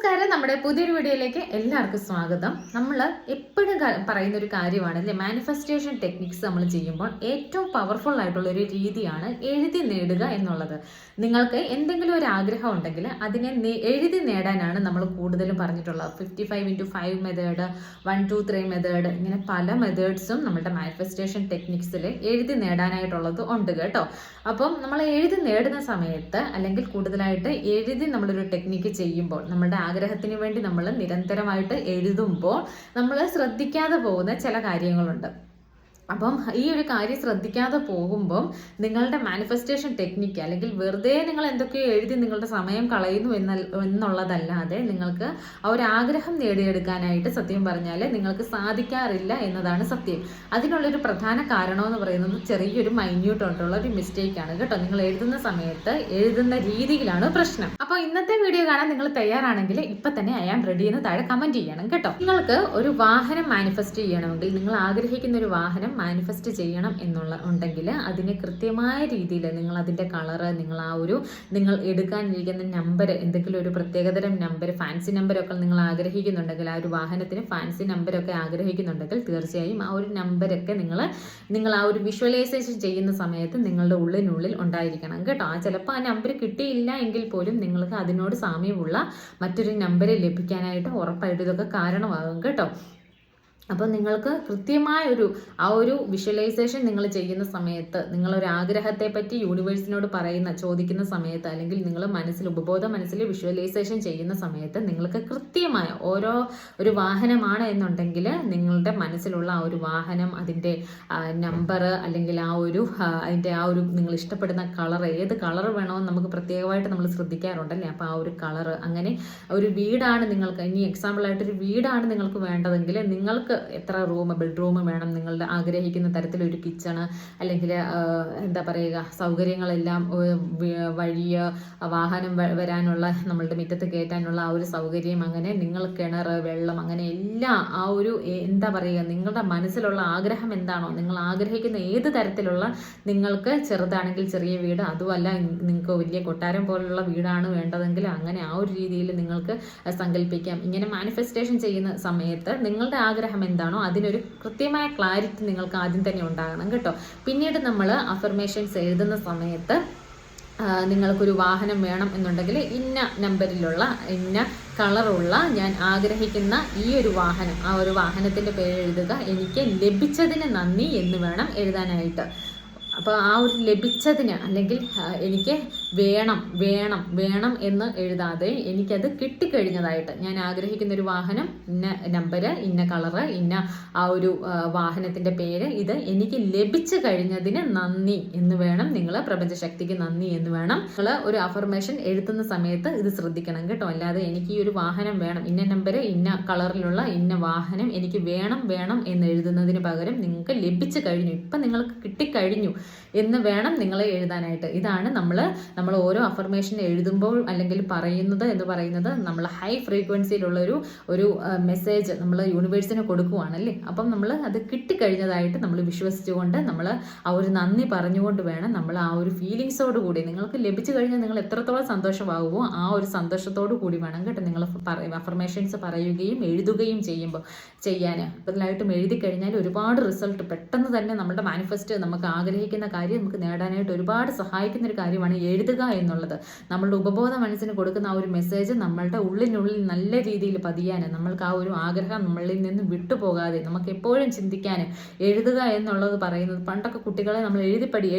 നമസ്കാരം. നമ്മുടെ പുതിയൊരു വീഡിയോയിലേക്ക് എല്ലാവർക്കും സ്വാഗതം. നമ്മൾ എപ്പോഴും പറയുന്ന ഒരു കാര്യമാണ് അല്ലേ, മാനിഫെസ്റ്റേഷൻ ടെക്നിക്സ് നമ്മൾ ചെയ്യുമ്പോൾ ഏറ്റവും പവർഫുൾ ആയിട്ടുള്ള ഒരു രീതിയാണ് എഴുതി നേടുക എന്നുള്ളത്. നിങ്ങൾക്ക് എന്തെങ്കിലും ഒരു ആഗ്രഹം ഉണ്ടെങ്കിൽ അതിനെ എഴുതി നേടാനാണ് നമ്മൾ കൂടുതലും പറഞ്ഞിട്ടുള്ളത്. 55x5 മെത്തേഡ്, 1 2 3 മെത്തേഡ്, ഇങ്ങനെ പല മെത്തേഡ്സും നമ്മുടെ മാനിഫെസ്റ്റേഷൻ ടെക്നിക്സിൽ എഴുതി നേടാനായിട്ടുള്ളത് ഉണ്ട് കേട്ടോ. അപ്പം നമ്മൾ എഴുതി നേടുന്ന സമയത്ത് അല്ലെങ്കിൽ കൂടുതലായിട്ട് എഴുതി നമ്മളൊരു ടെക്നിക്ക് ചെയ്യുമ്പോൾ നമ്മുടെ ആഗ്രഹത്തിന് വേണ്ടി നമ്മൾ നിരന്തരമായിട്ട് എഴുതുമ്പോൾ നമ്മൾ ശ്രദ്ധിക്കാതെ പോകുന്ന ചില കാര്യങ്ങളുണ്ട്. അപ്പം ഈ ഒരു കാര്യം ശ്രദ്ധിക്കാതെ പോകുമ്പം നിങ്ങളുടെ മാനിഫെസ്റ്റേഷൻ ടെക്നിക്ക് അല്ലെങ്കിൽ വെറുതെ നിങ്ങൾ എന്തൊക്കെയോ എഴുതി നിങ്ങളുടെ സമയം കളയുന്നു എന്നുള്ളതല്ലാതെ നിങ്ങൾക്ക് ആ ഒരു ആഗ്രഹം നേടിയെടുക്കാനായിട്ട് സത്യം പറഞ്ഞാൽ നിങ്ങൾക്ക് സാധിക്കാറില്ല എന്നതാണ് സത്യം. അതിനുള്ളൊരു പ്രധാന കാരണം എന്ന് പറയുന്നത് ചെറിയൊരു മൈന്യൂട്ട് ആയിട്ടുള്ള ഒരു മിസ്റ്റേക്കാണ് കേട്ടോ. നിങ്ങൾ എഴുതുന്ന സമയത്ത് എഴുതുന്ന രീതിയിലാണ് പ്രശ്നം. അപ്പോൾ ഇന്നത്തെ വീഡിയോ കാണാൻ നിങ്ങൾ തയ്യാറാണെങ്കിൽ ഇപ്പം തന്നെ ഐ ആം റെഡി എന്ന് താഴെ കമന്റ് ചെയ്യണം കേട്ടോ. നിങ്ങൾക്ക് ഒരു വാഹനം മാനിഫെസ്റ്റ് ചെയ്യണമെങ്കിൽ, നിങ്ങൾ ആഗ്രഹിക്കുന്ന ഒരു വാഹനം മാനിഫെസ്റ്റ് ചെയ്യണം ഉണ്ടെങ്കിൽ അതിനെ കൃത്യമായ രീതിയിൽ നിങ്ങൾ അതിൻ്റെ കളറ്, നിങ്ങൾ എടുക്കാനിരിക്കുന്ന നമ്പർ, എന്തെങ്കിലും ഒരു പ്രത്യേകതരം നമ്പർ, ഫാൻസി നമ്പരൊക്കെ നിങ്ങൾ ആഗ്രഹിക്കുന്നുണ്ടെങ്കിൽ, ആ ഒരു വാഹനത്തിന് ഫാൻസി നമ്പരൊക്കെ ആഗ്രഹിക്കുന്നുണ്ടെങ്കിൽ തീർച്ചയായും ആ ഒരു നമ്പരൊക്കെ നിങ്ങൾ ആ ഒരു വിഷ്വലൈസേഷൻ ചെയ്യുന്ന സമയത്ത് നിങ്ങളുടെ ഉള്ളിനുള്ളിൽ ഉണ്ടായിരിക്കണം കേട്ടോ. ചിലപ്പോൾ ആ നമ്പർ കിട്ടിയില്ല എങ്കിൽ പോലും നിങ്ങൾക്ക് അതിനോട് സാമ്യമുള്ള മറ്റൊരു നമ്പർ ലഭിക്കാനായിട്ട് ഉറപ്പായിട്ട് ഇതൊക്കെ കാരണമാകും കേട്ടോ. അപ്പോൾ നിങ്ങൾക്ക് കൃത്യമായ ആ ഒരു വിഷ്വലൈസേഷൻ നിങ്ങൾ ചെയ്യുന്ന സമയത്ത്, നിങ്ങളൊരു ആഗ്രഹത്തെ പറ്റി യൂണിവേഴ്സിനോട് ചോദിക്കുന്ന സമയത്ത്, അല്ലെങ്കിൽ നിങ്ങൾ ഉപബോധ മനസ്സിൽ വിഷ്വലൈസേഷൻ ചെയ്യുന്ന സമയത്ത് നിങ്ങൾക്ക് കൃത്യമായ ഒരു വാഹനമാണ് എന്നുണ്ടെങ്കിൽ നിങ്ങളുടെ മനസ്സിലുള്ള ആ ഒരു വാഹനം, അതിൻ്റെ നമ്പർ, അല്ലെങ്കിൽ അതിൻ്റെ നിങ്ങൾ ഇഷ്ടപ്പെടുന്ന കളർ, ഏത് കളർ വേണമെന്ന് നമുക്ക് പ്രത്യേകമായിട്ട് നമ്മൾ ശ്രദ്ധിക്കാറുണ്ടല്ലേ. അപ്പോൾ ആ ഒരു കളർ, അങ്ങനെ ഒരു വീടാണ് നിങ്ങൾക്ക്, ഇനി എക്സാമ്പിളായിട്ടൊരു വീടാണ് നിങ്ങൾക്ക് വേണ്ടതെങ്കിൽ നിങ്ങൾക്ക് എത്ര ബെഡ്റൂം വേണം, നിങ്ങളുടെ ആഗ്രഹിക്കുന്ന തരത്തിലൊരു കിച്ചണ്, അല്ലെങ്കിൽ എന്താ പറയുക, സൗകര്യങ്ങളെല്ലാം, വഴിയ വാഹനം വരാനുള്ള, നമ്മളുടെ മുറ്റത്ത് കയറ്റാനുള്ള ആ ഒരു സൗകര്യം, അങ്ങനെ നിങ്ങൾ കിണർ, വെള്ളം, അങ്ങനെ എല്ലാം ആ ഒരു എന്താ പറയുക, നിങ്ങളുടെ മനസ്സിലുള്ള ആഗ്രഹം എന്താണോ, നിങ്ങൾ ആഗ്രഹിക്കുന്ന ഏത് തരത്തിലുള്ള, നിങ്ങൾക്ക് ചെറുതാണെങ്കിൽ ചെറിയ വീട്, അതുമല്ല നിങ്ങൾക്ക് വലിയ കൊട്ടാരം പോലുള്ള വീടാണ് വേണ്ടതെങ്കിൽ അങ്ങനെ ആ ഒരു രീതിയിൽ നിങ്ങൾക്ക് സങ്കല്പിക്കാം. ഇങ്ങനെ മാനിഫെസ്റ്റേഷൻ ചെയ്യുന്ന സമയത്ത് നിങ്ങളുടെ ആഗ്രഹം എന്താണോ അതിനൊരു കൃത്യമായ ക്ലാരിറ്റി നിങ്ങൾക്ക് ആദ്യം തന്നെ ഉണ്ടാകണം കേട്ടോ. പിന്നീട് നമ്മൾ അഫർമേഷൻസ് എഴുതുന്ന സമയത്ത് നിങ്ങൾക്കൊരു വാഹനം വേണം എന്നുണ്ടെങ്കിൽ ഇന്ന നമ്പറിലുള്ള, ഇന്ന കളറുള്ള, ഞാൻ ആഗ്രഹിക്കുന്ന ഈ ഒരു വാഹനം, ആ ഒരു വാഹനത്തിൻ്റെ പേര് എഴുതുക. എനിക്ക് ലഭിച്ചതിന് നന്ദി എന്ന് വേണം എഴുതാനായിട്ട്. അപ്പോൾ ആ ഒരു ലഭിച്ചതിന്, അല്ലെങ്കിൽ എനിക്ക് വേണം എന്ന് എഴുതാതെ എനിക്കത് കിട്ടിക്കഴിഞ്ഞതായിട്ട്, ഞാൻ ആഗ്രഹിക്കുന്ന ഒരു വാഹനം, ഇന്ന നമ്പര്, ഇന്ന കളറ്, ഇന്ന ആ ഒരു വാഹനത്തിൻ്റെ പേര്, ഇത് എനിക്ക് ലഭിച്ചു കഴിഞ്ഞതിന് നന്ദി എന്ന് വേണം നിങ്ങൾ, പ്രപഞ്ചശക്തിക്ക് നന്ദി എന്ന് വേണം നിങ്ങൾ ഒരു അഫർമേഷൻ എഴുതുന്ന സമയത്ത് ഇത് ശ്രദ്ധിക്കണം കേട്ടോ. അല്ലാതെ എനിക്ക് ഈ ഒരു വാഹനം വേണം, ഇന്ന നമ്പര്, ഇന്ന കളറിലുള്ള ഇന്ന വാഹനം എനിക്ക് വേണം എന്ന് എഴുതുന്നതിന് പകരം നിങ്ങൾക്ക് ലഭിച്ചു കഴിഞ്ഞു, ഇപ്പം നിങ്ങൾക്ക് കിട്ടിക്കഴിഞ്ഞു എന്ന് വേണം നിങ്ങൾ എഴുതാനായിട്ട്. ഇതാണ് നമ്മൾ ഓരോ അഫർമേഷൻ എഴുതുമ്പോൾ അല്ലെങ്കിൽ പറയുന്നത് നമ്മൾ ഹൈ ഫ്രീക്വൻസിയിലുള്ള ഒരു മെസ്സേജ് നമ്മൾ യൂണിവേഴ്സിന് കൊടുക്കുവാണല്ലേ. അപ്പം നമ്മൾ അത് കിട്ടിക്കഴിഞ്ഞതായിട്ട് നമ്മൾ വിശ്വസിച്ചുകൊണ്ട് നമ്മൾ ആ ഒരു നന്ദി പറഞ്ഞുകൊണ്ട് വേണം നമ്മൾ ആ ഒരു ഫീലിങ്സോട് കൂടി, നിങ്ങൾക്ക് ലഭിച്ചു കഴിഞ്ഞാൽ നിങ്ങൾ എത്രത്തോളം സന്തോഷമാകുമോ ആ ഒരു സന്തോഷത്തോടു കൂടി വേണം കേട്ടോ നിങ്ങൾ അഫർമേഷൻസ് പറയുകയും എഴുതുകയും ചെയ്യാൻ. കൂടുതലായിട്ടും എഴുതി കഴിഞ്ഞാൽ ഒരുപാട് റിസൾട്ട് പെട്ടെന്ന് തന്നെ നമ്മുടെ മാനിഫെസ്റ്റ്, നമുക്ക് ആഗ്രഹിക്കുന്ന കാര്യം നമുക്ക് നേടാനായിട്ട് ഒരുപാട് സഹായിക്കുന്ന ഒരു കാര്യമാണ് എഴുതുക എന്നുള്ളത്. നമ്മളുടെ ഉപബോധ മനസ്സിന് കൊടുക്കുന്ന ആ ഒരു മെസ്സേജ് നമ്മളുടെ ഉള്ളിനുള്ളിൽ നല്ല രീതിയിൽ പതിയാൻ, നമ്മൾക്ക് ആ ഒരു ആഗ്രഹം നമ്മളിൽ നിന്ന് വിട്ടുപോകാതെ നമുക്ക് എപ്പോഴും ചിന്തിക്കാൻ എഴുതുക എന്നുള്ളത് പറയുന്നത്, പണ്ടൊക്കെ കുട്ടികളെ നമ്മൾ എഴുതി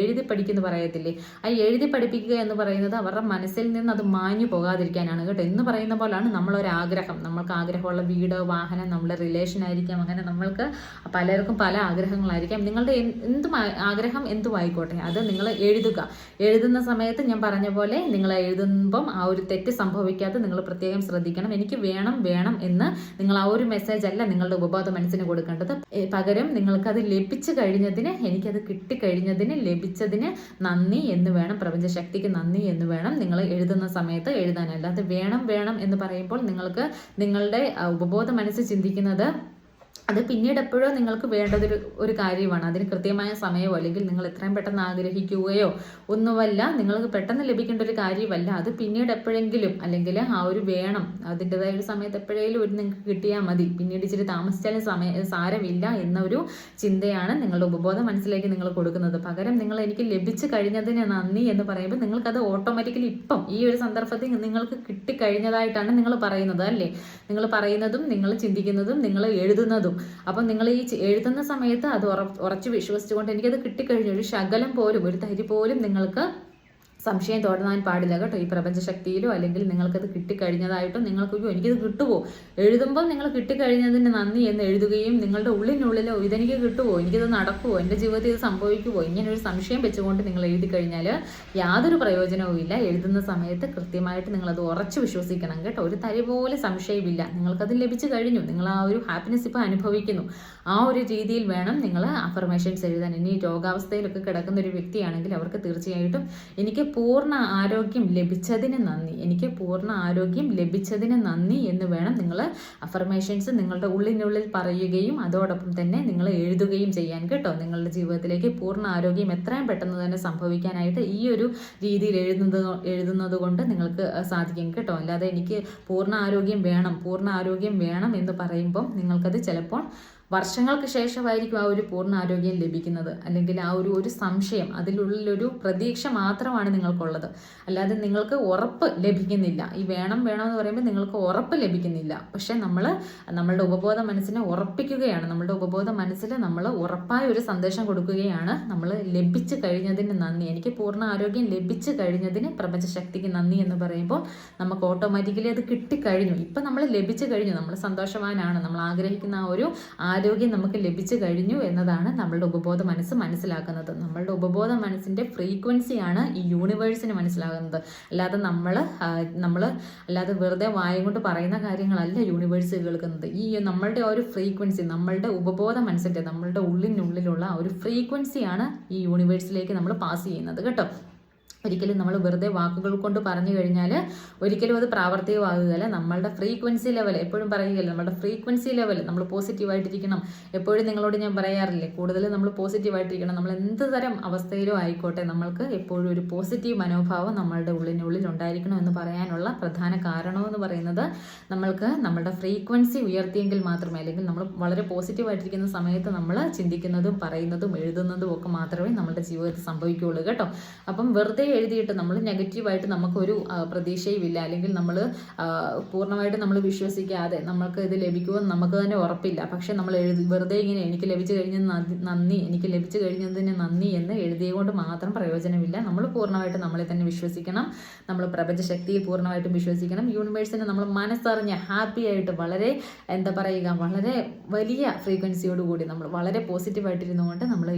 പഠിക്കുന്നു പറയത്തില്ലേ, ആ എഴുതി പഠിപ്പിക്കുക എന്ന് പറയുന്നത് അവരുടെ മനസ്സിൽ നിന്ന് അത് മാഞ്ഞു പോകാതിരിക്കാനാണ് കേട്ടോ. എന്ന് പറയുന്ന പോലാണ് നമ്മളൊരാഗ്രഹം, നമ്മൾക്ക് ആഗ്രഹമുള്ള വീട്, വാഹനം, നമ്മുടെ റിലേഷൻ ആയിരിക്കാം, അങ്ങനെ നമ്മൾക്ക് പലർക്കും പല ആഗ്രഹങ്ങളായിരിക്കാം. നിങ്ങളുടെ ആഗ്രഹം എന്തുമായിക്കോട്ടെ അത് നിങ്ങൾ എഴുതുന്ന സമയത്ത് ഞാൻ പറഞ്ഞ പോലെ നിങ്ങൾ എഴുതുമ്പം ആ ഒരു തെറ്റ് സംഭവിക്കാതെ നിങ്ങൾ പ്രത്യേകം ശ്രദ്ധിക്കണം. എനിക്ക് വേണം എന്ന് നിങ്ങൾ ആ ഒരു മെസ്സേജ് അല്ല നിങ്ങളുടെ ഉപബോധ മനസ്സിന് കൊടുക്കേണ്ടത്. പകരം നിങ്ങൾക്കത് ലഭിച്ചു കഴിഞ്ഞതിന്, എനിക്കത് കിട്ടിക്കഴിഞ്ഞതിന്, ലഭിച്ചതിന് നന്ദി എന്ന് വേണം, പ്രപഞ്ചശക്തിക്ക് നന്ദി എന്ന് വേണം നിങ്ങൾ എഴുതുന്ന സമയത്ത് എഴുതാൻ. അല്ലാതെ വേണം എന്ന് പറയുമ്പോൾ നിങ്ങൾക്ക് നിങ്ങളുടെ ഉപബോധ മനസ്സ് ചിന്തിക്കുന്നത് അത് പിന്നീട് എപ്പോഴോ നിങ്ങൾക്ക് വേണ്ടതൊരു കാര്യമാണ്. അതിന് കൃത്യമായ സമയമോ അല്ലെങ്കിൽ നിങ്ങൾ എത്രയും പെട്ടെന്ന് ആഗ്രഹിക്കുകയോ ഒന്നുമല്ല, നിങ്ങൾക്ക് പെട്ടെന്ന് ലഭിക്കേണ്ട ഒരു കാര്യമല്ല. അത് പിന്നീട് എപ്പോഴെങ്കിലും അല്ലെങ്കിൽ ആ ഒരു വേണം, അതിൻ്റെതായ ഒരു സമയത്ത് എപ്പോഴെങ്കിലും ഒരു നിങ്ങൾക്ക് കിട്ടിയാൽ മതി, പിന്നീട് ഇച്ചിരി താമസിച്ചാലും സാരമില്ല എന്ന ഒരു ചിന്തയാണ് നിങ്ങളുടെ ഉപബോധ മനസ്സിലേക്ക് നിങ്ങൾ കൊടുക്കുന്നത്. പകരം നിങ്ങൾ എനിക്ക് ലഭിച്ചു കഴിഞ്ഞതിന് നന്ദി എന്ന് പറയുമ്പോൾ നിങ്ങൾക്കത് ഓട്ടോമാറ്റിക്കലി ഇപ്പം ഈ ഒരു സന്ദർഭത്തിൽ നിങ്ങൾക്ക് കിട്ടിക്കഴിഞ്ഞതായിട്ടാണ് നിങ്ങൾ പറയുന്നത് അല്ലേ. നിങ്ങൾ പറയുന്നതും നിങ്ങൾ ചിന്തിക്കുന്നതും നിങ്ങൾ എഴുതുന്നതും. അപ്പം നിങ്ങൾ ഈ എഴുതുന്ന സമയത്ത് അത് ഉറച്ചു വിശ്വസിച്ചുകൊണ്ട് എനിക്കത് കിട്ടിക്കഴിഞ്ഞു, ഒരു ശകലം പോലും ഒരു തരി പോലും നിങ്ങൾക്ക് സംശയം തോന്നാൻ പാടില്ല കേട്ടോ. ഈ പ്രപഞ്ചശക്തിയിലോ അല്ലെങ്കിൽ നിങ്ങൾക്കത് കിട്ടിക്കഴിഞ്ഞതായിട്ടും നിങ്ങൾക്ക് എനിക്കത് കിട്ടുമോ, എഴുതുമ്പോൾ നിങ്ങൾ കിട്ടിക്കഴിഞ്ഞതിന് നന്ദി എന്ന് എഴുതുകയും നിങ്ങളുടെ ഉള്ളിനുള്ളിലോ ഇതെനിക്ക് കിട്ടുമോ, എനിക്കിത് നടക്കുമോ, എൻ്റെ ജീവിതത്തിൽ ഇത് സംഭവിക്കുമോ, ഇങ്ങനെ ഒരു സംശയം വെച്ചുകൊണ്ട് നിങ്ങൾ എഴുതി കഴിഞ്ഞാൽ യാതൊരു പ്രയോജനവും ഇല്ല. എഴുതുന്ന സമയത്ത് കൃത്യമായിട്ട് നിങ്ങളത് ഉറച്ചു വിശ്വസിക്കണം കേട്ടോ. ഒരു തരി പോലെ സംശയമില്ല, നിങ്ങൾക്കത് ലഭിച്ചു കഴിഞ്ഞു, നിങ്ങൾ ആ ഒരു ഹാപ്പിനെസ് ഇപ്പോൾ അനുഭവിക്കുന്നു. ആ ഒരു രീതിയിൽ വേണം നിങ്ങൾ അഫർമേഷൻസ് എഴുതാൻ. ഇനി രോഗാവസ്ഥയിലൊക്കെ കിടക്കുന്ന ഒരു വ്യക്തിയാണെങ്കിൽ അവർക്ക് തീർച്ചയായിട്ടും എനിക്ക് പൂർണ്ണ ആരോഗ്യം ലഭിച്ചതിന് നന്ദി, എനിക്ക് പൂർണ്ണ ആരോഗ്യം ലഭിച്ചതിന് നന്ദി എന്ന് വേണം നിങ്ങൾ അഫർമേഷൻസ് നിങ്ങളുടെ ഉള്ളിനുള്ളിൽ പറയുകയും അതോടൊപ്പം തന്നെ നിങ്ങൾ എഴുതുകയും ചെയ്യാൻ കേട്ടോ. നിങ്ങളുടെ ജീവിതത്തിലേക്ക് പൂർണ്ണ ആരോഗ്യം എത്രയും പെട്ടെന്ന് തന്നെ സംഭവിക്കാനായിട്ട് ഈ ഒരു രീതിയിൽ എഴുതുന്നത് കൊണ്ട് നിങ്ങൾക്ക് സാധിക്കും കേട്ടോ. അല്ലാതെ എനിക്ക് പൂർണ്ണ ആരോഗ്യം വേണം എന്ന് പറയുമ്പം നിങ്ങൾക്കത് ചിലപ്പോൾ വർഷങ്ങൾക്ക് ശേഷമായിരിക്കും ആ ഒരു പൂർണ്ണ ആരോഗ്യം ലഭിക്കുന്നത്. അല്ലെങ്കിൽ ആ ഒരു സംശയം, അതിലുള്ളിലൊരു പ്രതീക്ഷ മാത്രമാണ് നിങ്ങൾക്കുള്ളത്. അല്ലാതെ നിങ്ങൾക്ക് ഉറപ്പ് ലഭിക്കുന്നില്ല. ഈ വേണം എന്ന് പറയുമ്പോൾ നിങ്ങൾക്ക് ഉറപ്പ് ലഭിക്കുന്നില്ല. പക്ഷെ നമ്മളുടെ ഉപബോധ മനസ്സിനെ ഉറപ്പിക്കുകയാണ്. നമ്മളുടെ ഉപബോധ മനസ്സിൽ നമ്മൾ ഉറപ്പായ ഒരു സന്ദേശം കൊടുക്കുകയാണ്, നമ്മൾ ലഭിച്ചു കഴിഞ്ഞതിന് നന്ദി, എനിക്ക് പൂർണ്ണ ആരോഗ്യം ലഭിച്ചു കഴിഞ്ഞതിന് പ്രപഞ്ചശക്തിക്ക് നന്ദി എന്ന് പറയുമ്പോൾ നമുക്ക് ഓട്ടോമാറ്റിക്കലി അത് കിട്ടിക്കഴിഞ്ഞു. ഇപ്പം നമ്മൾ ലഭിച്ചു കഴിഞ്ഞു, നമ്മൾ സന്തോഷവാനാണ്, നമ്മൾ ആഗ്രഹിക്കുന്ന ആ ഒരു ആരോഗ്യം നമുക്ക് ലഭിച്ചു കഴിഞ്ഞു എന്നതാണ് നമ്മളുടെ ഉപബോധ മനസ്സ് മനസ്സിലാക്കുന്നത്. നമ്മളുടെ ഉപബോധ മനസ്സിൻ്റെ ഫ്രീക്വൻസിയാണ് ഈ യൂണിവേഴ്സിന് മനസ്സിലാകുന്നത്. അല്ലാതെ നമ്മൾ അല്ലാതെ വെറുതെ വായം കൊണ്ട് പറയുന്ന കാര്യങ്ങളല്ല യൂണിവേഴ്സ് കേൾക്കുന്നത്. ഈ നമ്മളുടെ ആ ഒരു ഫ്രീക്വൻസി, നമ്മളുടെ ഉപബോധ മനസ്സിൻ്റെ, നമ്മളുടെ ഉള്ളിനുള്ളിലുള്ള ആ ഒരു ഫ്രീക്വൻസിയാണ് ഈ യൂണിവേഴ്സിലേക്ക് നമ്മൾ പാസ് ചെയ്യുന്നത് കേട്ടോ. ഒരിക്കലും നമ്മൾ വെറുതെ വാക്കുകൾ കൊണ്ട് പറഞ്ഞു കഴിഞ്ഞാൽ ഒരിക്കലും അത് പ്രാവർത്തികമാകുകയല്ല. നമ്മളുടെ ഫ്രീക്വൻസി ലെവൽ എപ്പോഴും പറയുകയല്ല, നമ്മുടെ ഫ്രീക്വൻസി ലെവൽ നമ്മൾ പോസിറ്റീവായിട്ടിരിക്കണം. എപ്പോഴും നിങ്ങളോട് ഞാൻ പറയാറില്ലേ, കൂടുതൽ നമ്മൾ പോസിറ്റീവായിട്ടിരിക്കണം. നമ്മൾ എന്ത് തരം അവസ്ഥയിലും ആയിക്കോട്ടെ, നമ്മൾക്ക് എപ്പോഴും ഒരു പോസിറ്റീവ് മനോഭാവം നമ്മളുടെ ഉള്ളിനുള്ളിൽ ഉണ്ടായിരിക്കണം എന്ന് പറയാനുള്ള പ്രധാന കാരണമെന്ന് പറയുന്നത് നമ്മൾക്ക് നമ്മളുടെ ഫ്രീക്വൻസി ഉയർത്തിയെങ്കിൽ മാത്രമേ, അല്ലെങ്കിൽ നമ്മൾ വളരെ പോസിറ്റീവായിട്ടിരിക്കുന്ന സമയത്ത് നമ്മൾ ചിന്തിക്കുന്നതും പറയുന്നതും എഴുതുന്നതും ഒക്കെ മാത്രമേ നമ്മുടെ ജീവിതത്തിൽ സംഭവിക്കുകയുള്ളൂ കേട്ടോ. അപ്പം വെറുതെ എഴുതിയിട്ട് നമ്മൾ നെഗറ്റീവായിട്ട് നമുക്കൊരു പ്രതീക്ഷയുമില്ല, അല്ലെങ്കിൽ നമ്മൾ പൂർണ്ണമായിട്ട് നമ്മൾ വിശ്വസിക്കാതെ നമ്മൾക്ക് ഇത് ലഭിക്കുമെന്ന് നമുക്ക് തന്നെ ഉറപ്പില്ല. പക്ഷെ നമ്മൾ വെറുതെ ഇങ്ങനെ എനിക്ക് ലഭിച്ചു കഴിഞ്ഞതിന് നന്ദി എന്ന് എഴുതിയത് മാത്രം പ്രയോജനമില്ല. നമ്മൾ പൂർണ്ണമായിട്ട് നമ്മളെ തന്നെ വിശ്വസിക്കണം, നമ്മൾ പ്രപഞ്ചശക്തിയിൽ പൂർണ്ണമായിട്ടും വിശ്വസിക്കണം. യൂണിവേഴ്സിനെ നമ്മൾ മനസ്സറിഞ്ഞ് ഹാപ്പി ആയിട്ട് വളരെ വളരെ വലിയ ഫ്രീക്വൻസിയോടുകൂടി നമ്മൾ വളരെ പോസിറ്റീവായിട്ടിരുന്നുകൊണ്ട് നമ്മൾ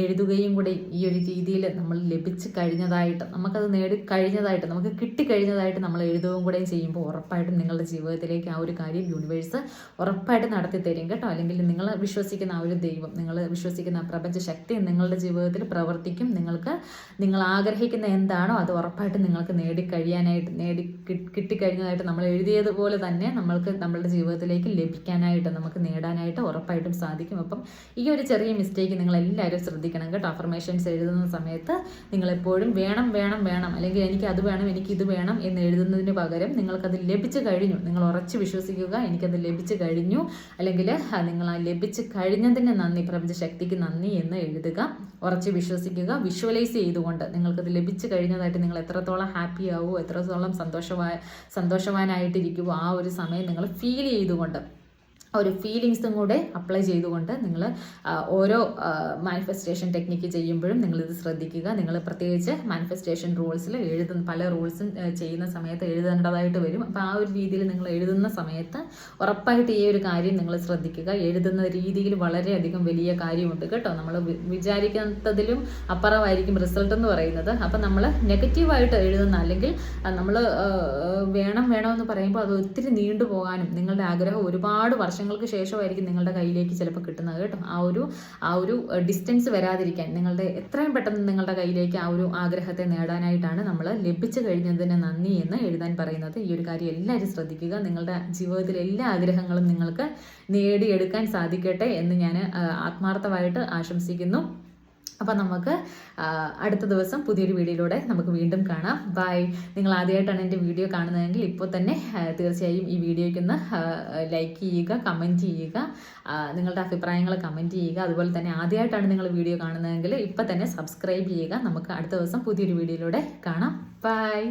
എഴുതുകയും കൂടെ ഈ ഒരു രീതിയിൽ നമ്മൾ ലഭിച്ചു കഴിഞ്ഞതായിട്ട്, നമുക്കത് നേടിക്കഴിഞ്ഞതായിട്ട്, നമുക്ക് കിട്ടിക്കഴിഞ്ഞതായിട്ട് നമ്മൾ എഴുതുകയും കൂടെയും ചെയ്യുമ്പോൾ ഉറപ്പായിട്ടും നിങ്ങളുടെ ജീവിതത്തിലേക്ക് ആ ഒരു കാര്യം യൂണിവേഴ്സ് ഉറപ്പായിട്ട് നടത്തി തരും കേട്ടോ. അല്ലെങ്കിൽ നിങ്ങൾ വിശ്വസിക്കുന്ന ആ ഒരു ദൈവം, നിങ്ങൾ വിശ്വസിക്കുന്ന പ്രപഞ്ചശക്തി നിങ്ങളുടെ ജീവിതത്തിൽ പ്രവർത്തിക്കും. നിങ്ങൾ ആഗ്രഹിക്കുന്ന എന്താണോ അത് ഉറപ്പായിട്ടും നിങ്ങൾക്ക് കിട്ടിക്കഴിഞ്ഞതായിട്ട് നമ്മൾ എഴുതിയതുപോലെ തന്നെ നമ്മളുടെ ജീവിതത്തിലേക്ക് ലഭിക്കാനായിട്ട്, നമുക്ക് നേടാനായിട്ട് ഉറപ്പായിട്ടും സാധിക്കും. അപ്പം ഈ ഒരു ചെറിയ മിസ്റ്റേക്ക് നിങ്ങൾ എല്ലാവരും ശ്രദ്ധിക്കണം കേട്ടോ. അഫർമേഷൻസ് എഴുതുന്ന സമയത്ത് നിങ്ങളെപ്പോഴും വേണം അല്ലെങ്കിൽ എനിക്ക് അത് വേണം, എനിക്ക് ഇത് വേണം എന്ന് എഴുതുന്നതിന് പകരം നിങ്ങൾക്കത് ലഭിച്ചു കഴിഞ്ഞു, നിങ്ങൾ ഉറച്ചു വിശ്വസിക്കുക, എനിക്കത് ലഭിച്ചു കഴിഞ്ഞു, അല്ലെങ്കിൽ നിങ്ങൾ ആ ലഭിച്ചു കഴിഞ്ഞതിന് നന്ദി, പ്രപഞ്ചശക്തിക്ക് നന്ദി എന്ന് എഴുതുക. ഉറച്ച് വിശ്വസിക്കുക, വിഷ്വലൈസ് ചെയ്തുകൊണ്ട് നിങ്ങൾക്കത് ലഭിച്ചു കഴിഞ്ഞതായിട്ട് നിങ്ങൾ എത്രത്തോളം ഹാപ്പി ആവുമോ, എത്രത്തോളം സന്തോഷവാനായിട്ടിരിക്കുമോ ആ ഒരു സമയം നിങ്ങൾ ഫീൽ ചെയ്തുകൊണ്ട് ഒരു ഫീലിങ്സും കൂടെ അപ്ലൈ ചെയ്തുകൊണ്ട് നിങ്ങൾ ഓരോ മാനിഫെസ്റ്റേഷൻ ടെക്നിക്ക് ചെയ്യുമ്പോഴും നിങ്ങളിത് ശ്രദ്ധിക്കുക. നിങ്ങൾ പ്രത്യേകിച്ച് മാനിഫെസ്റ്റേഷൻ റൂൾസിൽ പല റൂൾസും ചെയ്യുന്ന സമയത്ത് എഴുതേണ്ടതായിട്ട് വരും. അപ്പോൾ ആ ഒരു രീതിയിൽ നിങ്ങൾ എഴുതുന്ന സമയത്ത് ഉറപ്പായിട്ട് ഈ ഒരു കാര്യം നിങ്ങൾ ശ്രദ്ധിക്കുക. എഴുതുന്ന രീതിയിൽ വളരെയധികം വലിയ കാര്യമുണ്ട് കേട്ടോ. നമ്മൾ വിചാരിക്കുന്നതിലും അപ്പുറമായിരിക്കും റിസൾട്ട് എന്ന് പറയുന്നത്. അപ്പം നമ്മൾ നെഗറ്റീവായിട്ട് എഴുതുന്ന, അല്ലെങ്കിൽ നമ്മൾ വേണമെന്ന് പറയുമ്പോൾ അത് ഒത്തിരി നീണ്ടുപോകാനും നിങ്ങളുടെ ആഗ്രഹം ഒരുപാട് വർഷം വർഷങ്ങൾക്ക് ശേഷമായിരിക്കും നിങ്ങളുടെ കയ്യിലേക്ക് ചിലപ്പോൾ കിട്ടുന്നത് കേട്ടോ. ആ ഒരു ഡിസ്റ്റൻസ് വരാതിരിക്കാൻ നിങ്ങളുടെ എത്രയും പെട്ടെന്ന് നിങ്ങളുടെ കയ്യിലേക്ക് ആ ഒരു ആഗ്രഹത്തെ നേടാനായിട്ടാണ് നമ്മൾ ലഭിച്ചു കഴിഞ്ഞതിന് നന്ദി എന്ന് എഴുതാൻ പറയുന്നത്. ഈ ഒരു കാര്യം എല്ലാവരും ശ്രദ്ധിക്കുക. നിങ്ങളുടെ ജീവിതത്തിലെ എല്ലാ ആഗ്രഹങ്ങളും നിങ്ങൾക്ക് നേടിയെടുക്കാൻ സാധിക്കട്ടെ എന്ന് ഞാൻ ആത്മാർത്ഥമായിട്ട് ആശംസിക്കുന്നു. അപ്പം നമുക്ക് അടുത്ത ദിവസം പുതിയൊരു വീഡിയോയിലൂടെ നമുക്ക് വീണ്ടും കാണാം. ബൈ. നിങ്ങൾ ആദ്യമായിട്ടാണ് എൻ്റെ വീഡിയോ കാണുന്നതെങ്കിൽ ഇപ്പോൾ തന്നെ തീർച്ചയായും ഈ വീഡിയോയ്ക്കൊന്ന് ലൈക്ക് ചെയ്യുക, കമൻറ്റ് ചെയ്യുക, നിങ്ങളുടെ അഭിപ്രായങ്ങൾ കമൻറ്റ് ചെയ്യുക. അതുപോലെ തന്നെ ആദ്യമായിട്ടാണ് നിങ്ങൾ വീഡിയോ കാണുന്നതെങ്കിൽ ഇപ്പം തന്നെ സബ്സ്ക്രൈബ് ചെയ്യുക. നമുക്ക് അടുത്ത ദിവസം പുതിയൊരു വീഡിയോയിലൂടെ കാണാം. ബൈ.